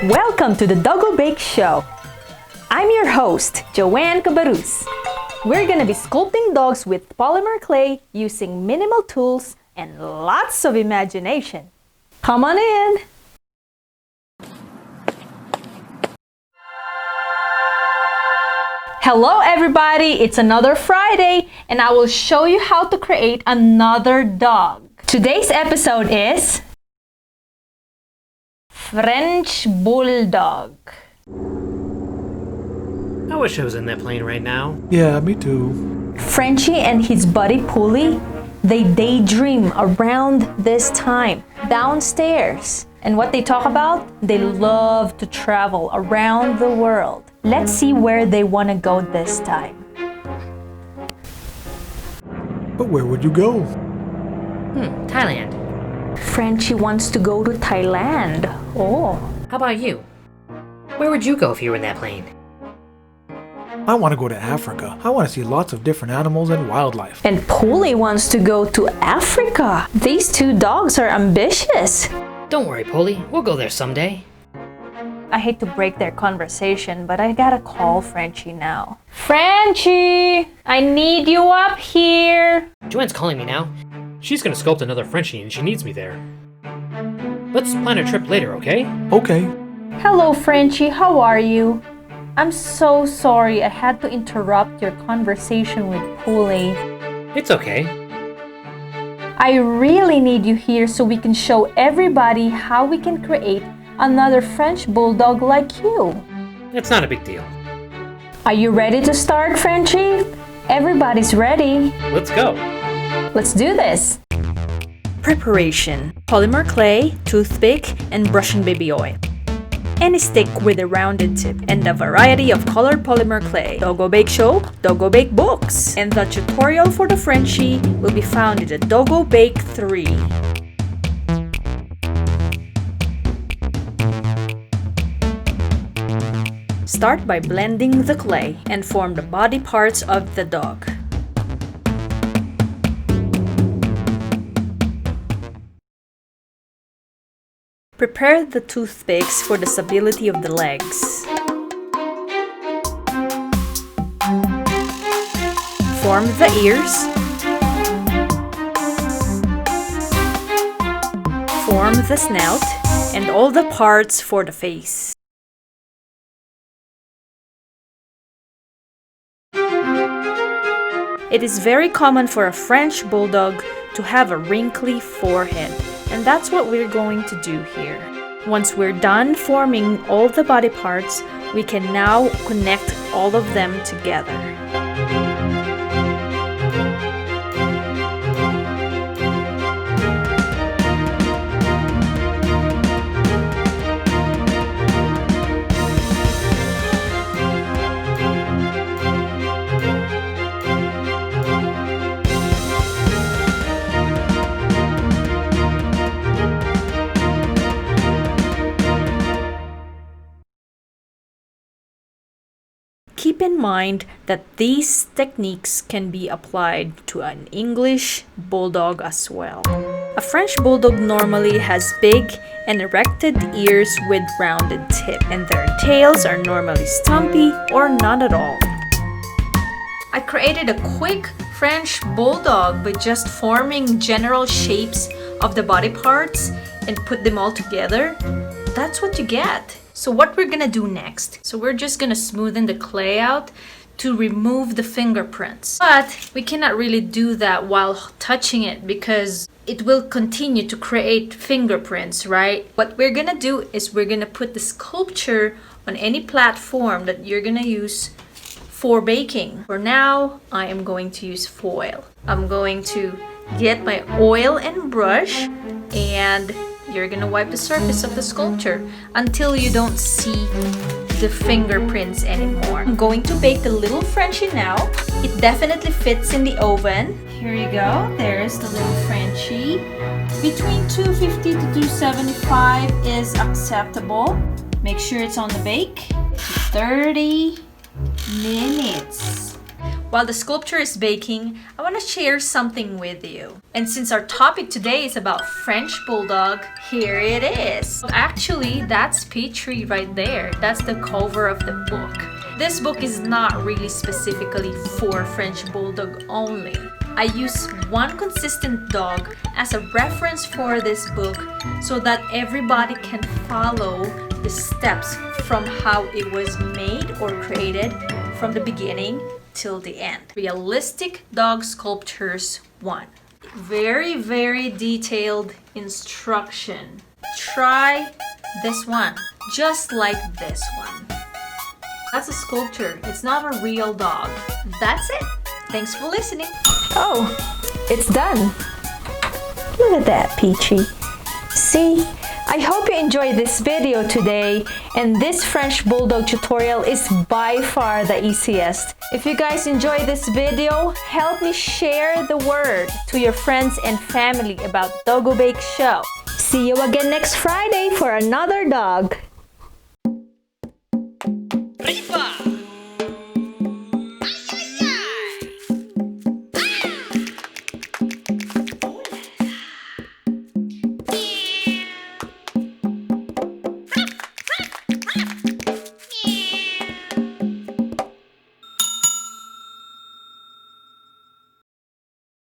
Welcome to the Doggo Bake Show. I'm your host, Joan Cabarrus. We're gonna be sculpting dogs with polymer clay using minimal tools and lots of imagination. Come on in! Hello everybody, it's another Friday and I will show you how to create another dog. Today's episode is French Bulldog. I wish I was in that plane right now. Yeah, me too. Frenchie and his buddy Puli, they daydream around this time downstairs. And what they talk about? They love to travel around the world. Let's see where they want to go this time. But where would you go? Thailand. Frenchie wants to go to Thailand. Oh. How about you? Where would you go if you were in that plane? I want to go to Africa. I want to see lots of different animals and wildlife. And Puli wants to go to Africa. These two dogs are ambitious. Don't worry, Puli. We'll go there someday. I hate to break their conversation, but I gotta call Frenchie now. Frenchie! I need you up here! Joanne's calling me now. She's gonna sculpt another Frenchie and she needs me there. Let's plan a trip later, okay? Okay. Hello, Frenchie. How are you? I'm so sorry I had to interrupt your conversation with Puli. It's okay. I really need you here so we can show everybody how we can create another French Bulldog like you. It's not a big deal. Are you ready to start, Frenchie? Everybody's ready. Let's go. Let's do this. Preparation: polymer clay, toothpick, and brushing baby oil. Any stick with a rounded tip, and a variety of colored polymer clay. Doggo Bake Show, Doggo Bake Books. And the tutorial for the Frenchie will be found in the Doggo Bake 3. Start by blending the clay and form the body parts of the dog. Prepare the toothpicks for the stability of the legs. Form the ears. Form the snout and all the parts for the face. It is very common for a French Bulldog to have a wrinkly forehead, and that's what we're going to do here. Once we're done forming all the body parts, we can now connect all of them together. Keep in mind that these techniques can be applied to an English Bulldog as well. A French Bulldog normally has big and erected ears with rounded tip, and their tails are normally stumpy or not at all. I created a quick French Bulldog by just forming general shapes of the body parts and put them all together. That's what you get. So what we're gonna do next, so we're just gonna smoothen the clay out to remove the fingerprints. But we cannot really do that while touching it because it will continue to create fingerprints, right? What we're gonna do is we're gonna put the sculpture on any platform that you're gonna use for baking. For now, I am going to use foil. I'm going to get my oil and brush, and you're gonna wipe the surface of the sculpture until you don't see the fingerprints anymore. I'm going to bake the little Frenchie now. It definitely fits in the oven. Here you go, there's the little Frenchie. Between 250 to 275 is acceptable. Make sure it's on the bake. 30 minutes. While the sculpture is baking, I want to share something with you. And since our topic today is about French Bulldog, here it is. Actually, that's Petrie right there. That's the cover of the book. This book is not really specifically for French Bulldog only. I use one consistent dog as a reference for this book so that everybody can follow the steps from how it was made or created from the beginning till the end. Realistic Dog Sculptures 1. Very, very detailed instruction. Try this one, just like this one. That's a sculpture. It's not a real dog. That's it. Thanks for listening. Oh, it's done. Look at that, Peachy. See? I hope you enjoyed this video today, and this French Bulldog tutorial is by far the easiest. If you guys enjoyed this video, help me share the word to your friends and family about Doggo Bake Show. See you again next Friday for another dog. Rifa!